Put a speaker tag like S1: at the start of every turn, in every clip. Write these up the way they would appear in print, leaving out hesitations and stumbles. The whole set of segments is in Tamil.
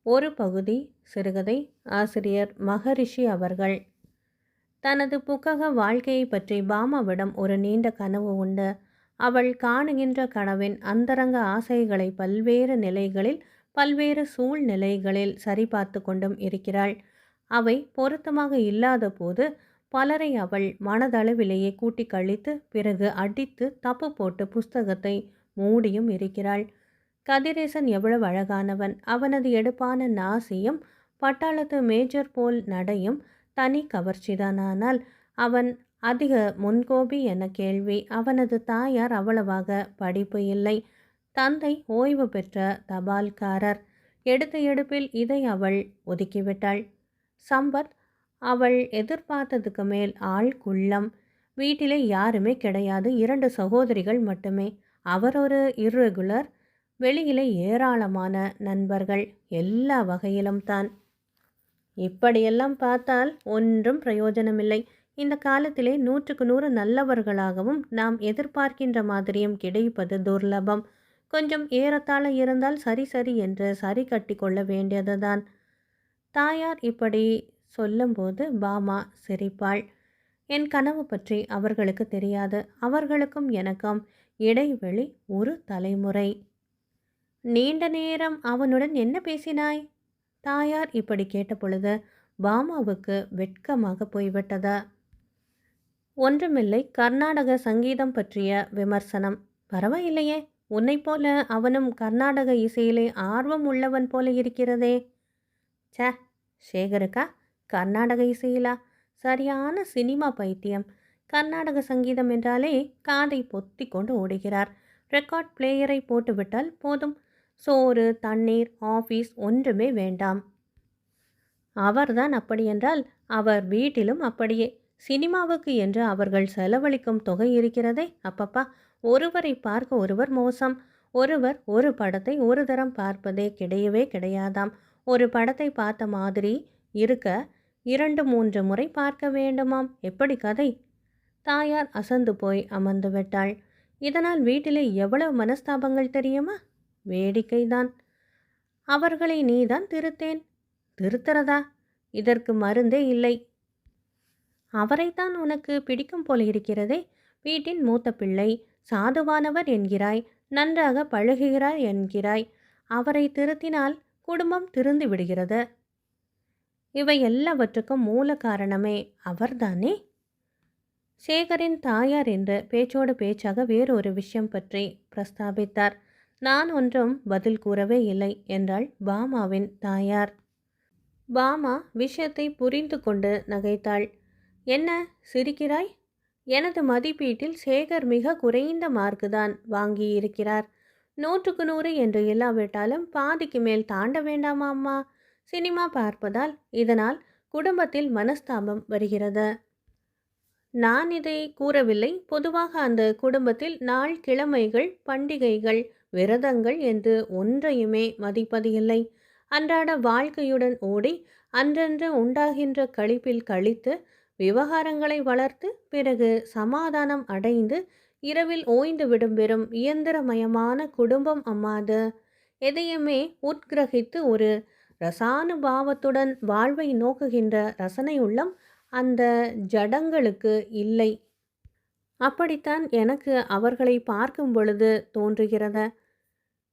S1: ஒரு பகுதி சிறுகதை. ஆசிரியர் மகரிஷி அவர்கள். தனது புக்கக வாழ்க்கையை பற்றி பாமாவிடம் ஒரு நீண்ட கனவு உண்டு. அவள் காணுகின்ற கனவின் அந்தரங்க ஆசைகளை பல்வேறு நிலைகளில் பல்வேறு சூழ்நிலைகளில் சரிபார்த்து கொண்டும் இருக்கிறாள். அவை பொருத்தமாக இல்லாத போது பலரை அவள் மனதளவிலேயே கூட்டி கழித்து பிறகு அடித்து தப்பு போட்டு புஸ்தகத்தை மூடியும் இருக்கிறாள். கதிரேசன் எவ்வளவு அழகானவன்! அவனது எடுப்பான நாசியும் பட்டாளத்து மேஜர் போல் நடையும் தனி கவர்ச்சிதான். ஆனால் அவன் அதிக முன்கோபி என கேள்வி. அவனது தாயார் அவ்வளவாக படிப்பு இல்லை. தந்தை ஓய்வு பெற்ற தபால்காரர். எடுத்த எடுப்பில் இதை அவள் ஒதுக்கிவிட்டாள். சம்பத் அவள் எதிர்பார்த்ததுக்கு மேல் ஆள் குள்ளம். வீட்டிலே யாருமே கிடையாது. 2 சகோதரிகள் மட்டுமே. அவர் ஒரு இர்ரெகுலர். வெளியிலே ஏராளமான நண்பர்கள். எல்லா வகையிலும் தான். இப்படியெல்லாம் பார்த்தால் ஒன்றும் பிரயோஜனமில்லை. இந்த காலத்திலே 100க்கு 100 நல்லவர்களாகவும் நாம் எதிர்பார்க்கின்ற மாதிரியும் கிடைப்பது துர்லபம். கொஞ்சம் ஏறத்தாழ இருந்தால் சரி சரி என்று சரி கட்டி கொள்ள வேண்டியதுதான். தாயார் இப்படி சொல்லும்போது பாமா சிரிப்பாள். என் கனவு பற்றி அவர்களுக்கு தெரியாது. அவர்களுக்கும் எனக்கும் இடைவெளி ஒரு தலைமுறை. நீண்ட நேரம் அவனுடன் என்ன பேசினாய்? தாயார் இப்படி கேட்டபொழுது பாமாவுக்கு வெட்கமாக போய்விட்டதா? ஒன்றுமில்லை, கர்நாடக சங்கீதம் பற்றிய விமர்சனம். பரவாயில்லையே, உன்னை போல அவனும் கர்நாடக இசையிலே ஆர்வம் உள்ளவன் போல இருக்கிறதே. ச சேகருக்கா கர்நாடக இசையிலா? சரியான சினிமா பைத்தியம். கர்நாடக சங்கீதம் என்றாலே காதை பொத்தி கொண்டு ஓடுகிறார். ரெக்கார்ட் பிளேயரை போட்டுவிட்டால் போதும். சோறு தண்ணீர் ஆஃபீஸ் ஒன்றுமே வேண்டாம். அவர்தான் அப்படியென்றால் அவர் வீட்டிலும் அப்படியே. சினிமாவுக்கு என்று அவர்கள் செலவழிக்கும் தொகை இருக்கிறதே அப்பப்பா. ஒருவரை பார்க்க ஒருவர் மோசம். ஒருவர் ஒரு படத்தை ஒரு தரம் பார்ப்பதே கிடையவே கிடையாதாம். ஒரு படத்தை பார்த்த மாதிரி இருக்க 2-3 முறை பார்க்க வேண்டுமாம். எப்படி கதை? தாயார் அசந்து போய் அமர்ந்து விட்டாள். இதனால் வீட்டிலே எவ்வளவு மனஸ்தாபங்கள் தெரியுமா? வேடிக்கைதான். அவர்களை நீதான் திருத்தேன். திருத்துறதா? இதற்கு மருந்தே இல்லை. அவரைத்தான் உனக்கு பிடிக்கும் போல இருக்கிறதே. வீட்டின் மூத்த பிள்ளை, சாதுவானவர் என்கிறாய், நன்றாக பழகுகிறாய் என்கிறாய். அவரை திருத்தினால் குடும்பம் திருந்து விடுகிறது. இவை எல்லாவற்றுக்கும் மூல காரணமே அவர்தானே? சேகரின் தாயார் என்று பேச்சோடு பேச்சாக வேறொரு விஷயம் பற்றி பிரஸ்தாபித்தார். நான் ஒன்றும் பதில் கூறவே இல்லை என்றாள் பாமாவின் தாயார். பாமா விஷயத்தை புரிந்து கொண்டு நகைத்தாள். என்ன சிரிக்கிறாய்? எனது மதிப்பீட்டில் சேகர் மிக குறைந்த மார்க்குதான் வாங்கியிருக்கிறார். 100க்கு 100 என்று இல்லாவிட்டாலும் பாதிக்கு மேல் தாண்ட வேண்டாமா அம்மா? சினிமா பார்ப்பதால் இதனால் குடும்பத்தில் மனஸ்தாபம் வருகிறது. நான் இதை கூறவில்லை. பொதுவாக அந்த குடும்பத்தில் நாள் கிழமைகள் பண்டிகைகள் விரதங்கள் என்று ஒன்றையுமே மதிப்பது இல்லை. அன்றாட வாழ்க்கையுடன் ஓடி அன்றன்று உண்டாகின்ற களிப்பில் கழித்து விவகாரங்களை வளர்த்து பிறகு சமாதானம் அடைந்து இரவில் ஓய்ந்து விடும் பெறும் இயந்திரமயமான குடும்பம் அம்மாது. எதையுமே உட்கிரகித்து ஒரு ரசானுபாவத்துடன் வாழ்வை நோக்குகின்ற ரசனை உள்ளம் அந்த ஜடங்களுக்கு இல்லை. அப்படித்தான் எனக்கு அவர்களை பார்க்கும் பொழுது தோன்றுகிறது.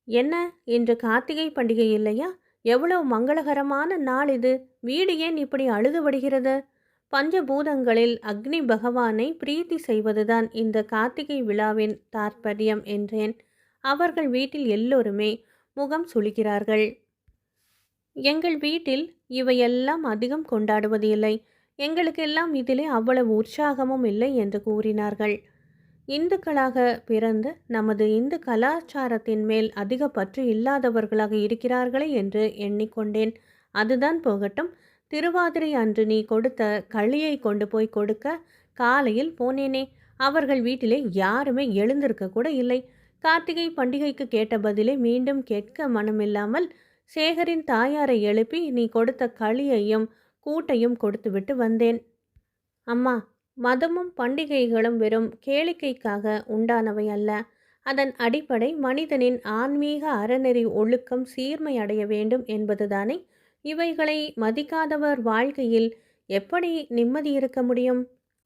S1: என்ன, இன்று கார்த்திகை பண்டிகை இல்லையா? எவ்வளவு மங்களகரமான நாள் இது. வீடு ஏன் இப்படி அழுதுபடுகிறது? பஞ்சபூதங்களில் அக்னி பகவானை பிரீத்தி செய்வதுதான் இந்த கார்த்திகை விழாவின் தாற்பயம் என்றேன். அவர்கள் வீட்டில் எல்லோருமே முகம் சுளிக்கிறார்கள். எங்கள் வீட்டில் இவையெல்லாம் அதிகம் கொண்டாடுவது இல்லை. எங்களுக்கெல்லாம் இதிலே அவ்வளவு உற்சாகமும் இல்லை என்று கூறினார்கள். இந்துக்களாக பிறந்து நமது இந்து கலாச்சாரத்தின் மேல் அதிக பற்று இல்லாதவர்களாக இருக்கிறார்களே என்று எண்ணிக்கொண்டேன். அதுதான் போகட்டும். திருவாதிரை அன்று நீ கொடுத்த களியை கொண்டு போய் கொடுக்க காலையில் போனேனே, அவர்கள் வீட்டிலே யாருமே எழுந்திருக்க கூட இல்லை. கார்த்திகை பண்டிகைக்கு கேட்ட பதிலை மீண்டும் கேட்க மனமில்லாமல் சேகரின் தாயாரை எழுப்பி நீ கொடுத்த களியையும் கூட்டையும் கொடுத்துவிட்டு வந்தேன். அம்மா, மதமும் பண்டிகைகளும் வெறும் கேளிக்கைக்காக உண்டானவை அல்ல. அதன் அடிப்படை மனிதனின் ஆன்மீக அறநெறி ஒழுக்கம் சீர்மை அடைய வேண்டும் என்பதுதானே. இவைகளை மதிக்காதவர் வாழ்க்கையில் எப்படி நிம்மதி இருக்க முடியும்?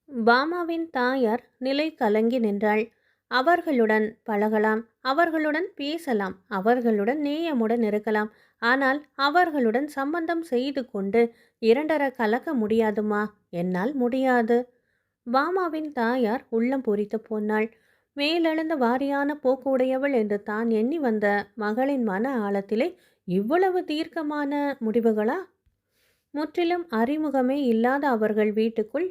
S1: பாமாவின் தாயார் நிலை கலங்கி நின்றாள். அவர்களுடன் பழகலாம், அவர்களுடன் பேசலாம், அவர்களுடன் நேயமுடன் இருக்கலாம். ஆனால் அவர்களுடன் சம்பந்தம் செய்து கொண்டு இரண்டர கலக்க முடியாதுமா? என்னால் முடியாது. பாமாவின் தாயார் உள்ளம் பொறித்து போனாள். மேலெழுந்த வாரியான போக்கு உடையவள் என்று தான் எண்ணி வந்த மகளின் மன ஆழத்திலே இவ்வளவு தீர்க்கமான முடிவுகளா? முற்றிலும் அறிமுகமே இல்லாத அவர்கள் வீட்டுக்குள்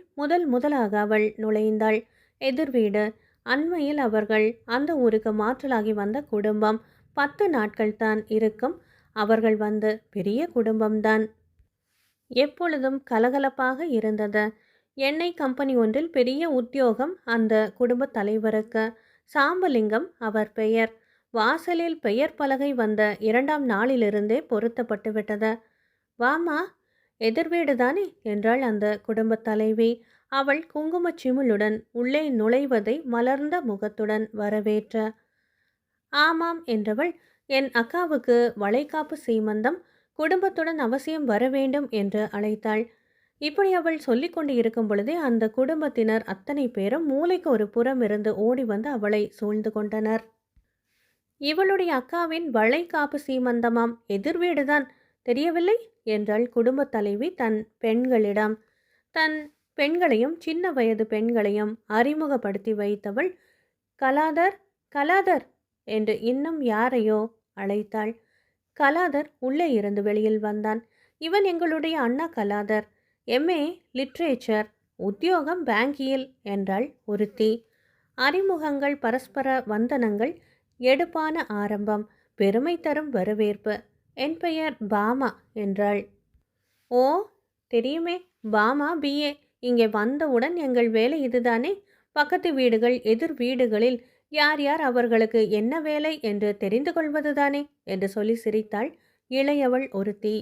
S1: முதலாக அவள் நுழைந்தாள். எதிர் வீடு. அண்மையில் அவர்கள் அந்த ஊருக்கு மாற்றலாகி வந்த குடும்பம். 10 நாட்கள் தான் இருக்கும். அவர்கள் வந்து பெரிய குடும்பம்தான். எப்பொழுதும் கலகலப்பாக இருந்தது. எண்ணெய் கம்பெனி ஒன்றில் பெரிய உத்தியோகம் அந்த குடும்ப தலைவருக்கு. சாம்பலிங்கம் அவர் பெயர். வாசலில் பெயர் பலகை வந்த 2ஆம் நாளிலிருந்தே பொருத்தப்பட்டு விட்டது. வாமா, எதிர் வீடுதானே என்றாள் அந்த குடும்பத் தலைவி. அவள் குங்குமச் சிமிழுடன் உள்ளே நுழைவதை மலர்ந்த முகத்துடன் வரவேற்ற. ஆமாம் என்றவள், என் அக்காவுக்கு வளைகாப்பு சீமந்தம், குடும்பத்துடன் அவசியம் வர வேண்டும் என்று அழைத்தாள். இப்படி அவள் சொல்லிக் கொண்டு இருக்கும் பொழுதே அந்த குடும்பத்தினர் அத்தனை பேரும் மூலைக்கு ஒரு புறம் இருந்து ஓடி வந்து அவளை சூழ்ந்து கொண்டனர். இவளுடைய அக்காவின் வளைகாப்பு சீமந்தமாம், எதிர் வீடுதான், தெரியவில்லை என்றாள் குடும்பத் தலைவி தன் பெண்களிடம். தன் பெண்களையும் சின்ன வயது பெண்களையும் அறிமுகப்படுத்தி வைத்தவள், கலாதர், கலாதர் என்று இன்னும் யாரையோ அழைத்தாள். கலாதர் உள்ளே இருந்து வெளியில் வந்தான். இவன் எங்களுடைய அண்ணா கலாதர், எம்ஏ லிட்ரேச்சர், உத்தியோகம் பேங்கியில் என்றாள் ஒருத்தி. அறிமுகங்கள், பரஸ்பர வந்தனங்கள், எடுப்பான ஆரம்பம், பெருமை தரும் வரவேற்பு. என் பெயர் பாமா என்றாள். ஓ, தெரியுமே, பாமா பிஏ. இங்கே வந்தவுடன் எங்கள் வேலை இதுதானே. பக்கத்து வீடுகள், எதிர் வீடுகளில் யார் யார் அவர்களுக்கு என்ன வேலை என்று தெரிந்து கொள்வதுதானே என்று சொல்லி சிரித்தாள் இளையவள் ஒருத்தி.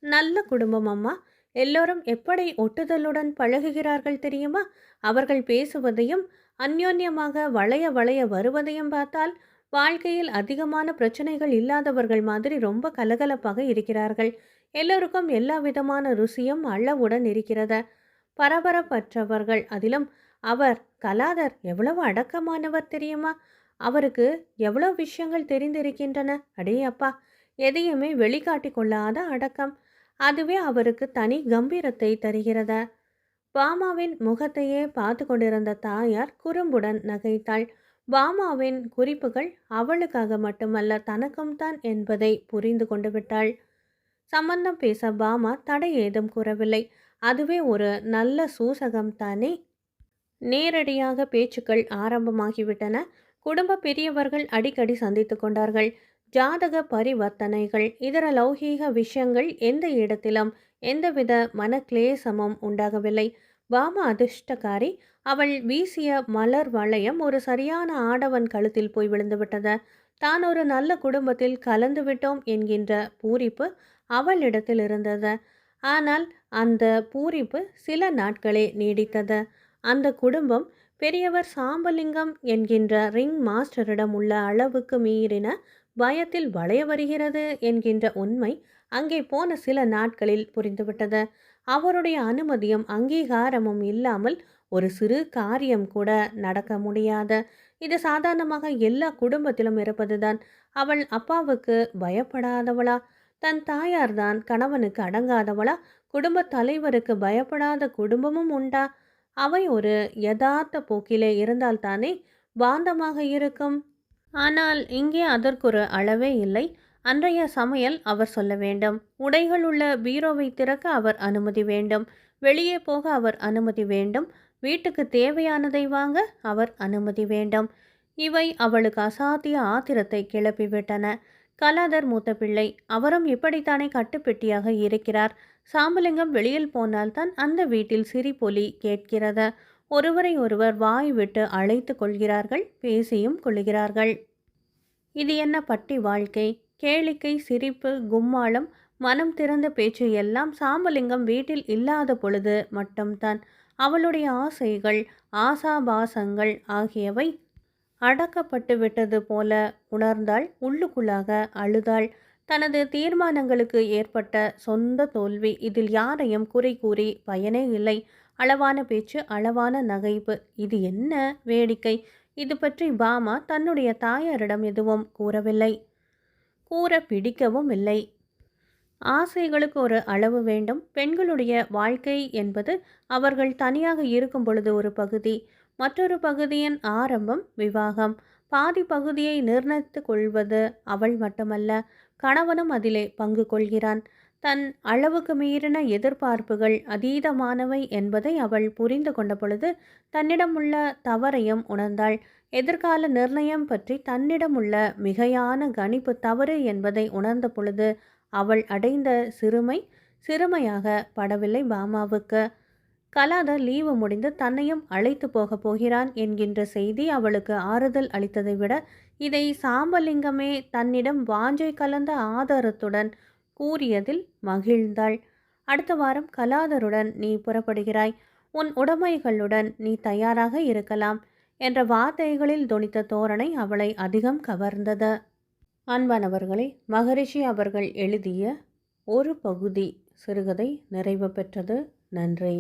S1: நல்ல குடும்பம் அம்மா. எல்லோரும் எப்படி ஒட்டுதலுடன் பழகுகிறார்கள் தெரியுமா? அவர்கள் பேசுவதையும் அந்யோன்யமாக வளைய வளைய வருவதையும் பார்த்தால் வாழ்க்கையில் அதிகமான பிரச்சனைகள் இல்லாதவர்கள் மாதிரி ரொம்ப கலகலப்பாக இருக்கிறார்கள். எல்லோருக்கும் எல்லா விதமான ருசியும் அளவுடன் இருக்கிறத. பரபரப்பற்றவர்கள். அதிலும் அவர் கலாதர் எவ்வளவு அடக்கமானவர் தெரியுமா? அவருக்கு எவ்வளோ விஷயங்கள் தெரிந்திருக்கின்றன. அடே அப்பா, எதையுமே வெளிக்காட்டி கொள்ளாத அடக்கம். அதுவே அவருக்கு தனி கம்பீரத்தை தருகிறத. பாமாவின் முகத்தையே பார்த்து கொண்டிருந்த தாயார் குறும்புடன் நகைத்தாள். பாமாவின் குறிப்புகள் அவளுக்காக மட்டுமல்ல, தனக்கும் தான் என்பதை புரிந்து கொண்டு விட்டாள். சம்பந்தம் பேச பாமா தடை ஏதும் கூறவில்லை. அதுவே ஒரு நல்ல சூசகம்தானே. நேரடியாக பேச்சுக்கள் ஆரம்பமாகிவிட்டன. குடும்ப பெரியவர்கள் அடிக்கடி சந்தித்து கொண்டார்கள். ஜாதக பரிவர்த்தனைகள், இதர லௌகீக விஷயங்கள் எந்த இடத்திலும் எந்தவித மனக்லேசமும் உண்டாகவில்லை. பாமா அதிர்ஷ்டக்காரி. அவள் வீசிய மலர் வளையம் ஒரு சரியான ஆடவன் கழுத்தில் போய் விழுந்துவிட்டது. தான் ஒரு நல்ல குடும்பத்தில் கலந்து விட்டோம் என்கின்ற பூரிப்பு அவளிடத்தில் இருந்தது. ஆனால் அந்த பூரிப்பு சில நாட்களே நீடித்தது. அந்த குடும்பம் பெரியவர் சாம்பலிங்கம் என்கின்ற ரிங் மாஸ்டரிடம் உள்ள அளவுக்கு மீறின பயத்தில் வளைய வருகிறது என்கின்ற உண்மை அங்கே போன சில நாட்களில் புரிந்துவிட்டது. அவருடைய அனுமதியும் அங்கீகாரமும் இல்லாமல் ஒரு சிறு காரியம் கூட நடக்க முடியாது. இது சாதாரணமாக எல்லா குடும்பத்திலும் இருப்பதுதான். அவள் அப்பாவுக்கு பயப்படாதவளா? தன் தாயார்தான் கணவனுக்கு அடங்காதவளா? குடும்ப தலைவருக்கு பயப்படாத குடும்பமும் உண்டா? அவை ஒரு யதார்த்த போக்கிலே இருந்தால்தானே பாந்தமாக இருக்கும். ஆனால் இங்கே அதற்கொரு அளவே இல்லை. அன்றைய சமையல் அவர் சொல்ல வேண்டும். உடைகள் உள்ள பீரோவை திறக்க அவர் அனுமதி வேண்டும். வெளியே போக அவர் அனுமதி வேண்டும். வீட்டுக்கு தேவையானதை வாங்க அவர் அனுமதி வேண்டும். இவை அவளுக்கு அசாத்திய ஆத்திரத்தை கிளப்பிவிட்டன. கலாதர் மூத்த பிள்ளை. அவரும் இப்படித்தானே கட்டுப்பெட்டியாக இருக்கிறார். சாம்பலிங்கம் வெளியில் போனால்தான் அந்த வீட்டில் சிரிப்பொலி கேட்கிறது. ஒருவரை ஒருவர் வாய் விட்டு அழைத்து கொள்கிறார்கள், பேசியும் கொள்கிறார்கள். இது என்ன பட்டி வாழ்க்கை? கேளிக்கை, சிரிப்பு, கும்மாளம், மனம் திறந்த பேச்சு எல்லாம் சாம்பலிங்கம் வீட்டில் இல்லாத பொழுது மட்டும்தான். அவளுடைய ஆசைகள், ஆசாபாசங்கள் ஆகியவை அடக்கப்பட்டு விட்டது போல உணர்ந்தாள். உள்ளுக்குள்ளாக அழுதாள். தனது தீர்மானங்களுக்கு ஏற்பட்ட சொந்த தோல்வி. இதில் யாரையும் குறை கூறி பயனே இல்லை. அளவான பேச்சு, அளவான நகைப்பு. இது என்ன வேடிக்கை! இது பற்றி பாமா தன்னுடைய தாயாரிடம் எதுவும் கூறவில்லை. கூற பிடிக்கவும் இல்லை. ஆசைகளுக்கு ஒரு அளவு வேண்டும். பெண்களுடைய வாழ்க்கை என்பது அவர்கள் தனியாக இருக்கும் பொழுது ஒரு பகுதி, மற்றொரு பகுதியின் ஆரம்பம் விவாகம். பாதி பகுதியை நிர்ணயித்து கொள்வது அவள் மட்டுமல்ல, கணவனும் அதிலே பங்கு கொள்கிறான். தன் அளவுக்கு மீறின எதிர்பார்ப்புகள் அதீதமானவை என்பதை அவள் புரிந்து கொண்ட பொழுது தன்னிடம் உள்ள தவறையும் உணர்ந்தாள். எதிர்கால நிர்ணயம் பற்றி தன்னிடம் உள்ள மிகையான கணிப்பு தவறு என்பதை உணர்ந்த பொழுது அவள் அடைந்த சிறுமையாக படவில்லை பாமாவுக்கு. கலாதர் லீவு முடிந்து தன்னையும் அழைத்து போகப் போகிறான் என்கின்ற செய்தி அவளுக்கு ஆறுதல் அளித்ததை விட இதை சாம்பலிங்கமே தன்னிடம் வாஞ்சை கலந்த ஆதாரத்துடன் கூறியதில் மகிழ்ந்தாள். அடுத்த வாரம் கலாதருடன் நீ புறப்படுகிறாய். உன் உடைமைகளுடன் நீ தயாராக இருக்கலாம் என்ற வார்த்தைகளில் தொனித்த தோரணை அவளை அதிகம் கவர்ந்தது. அன்பானவர்களே, மகரிஷி அவர்கள் எழுதிய ஒரு பகுதி சிறுகதை நிறைவு பெற்றது. நன்றி.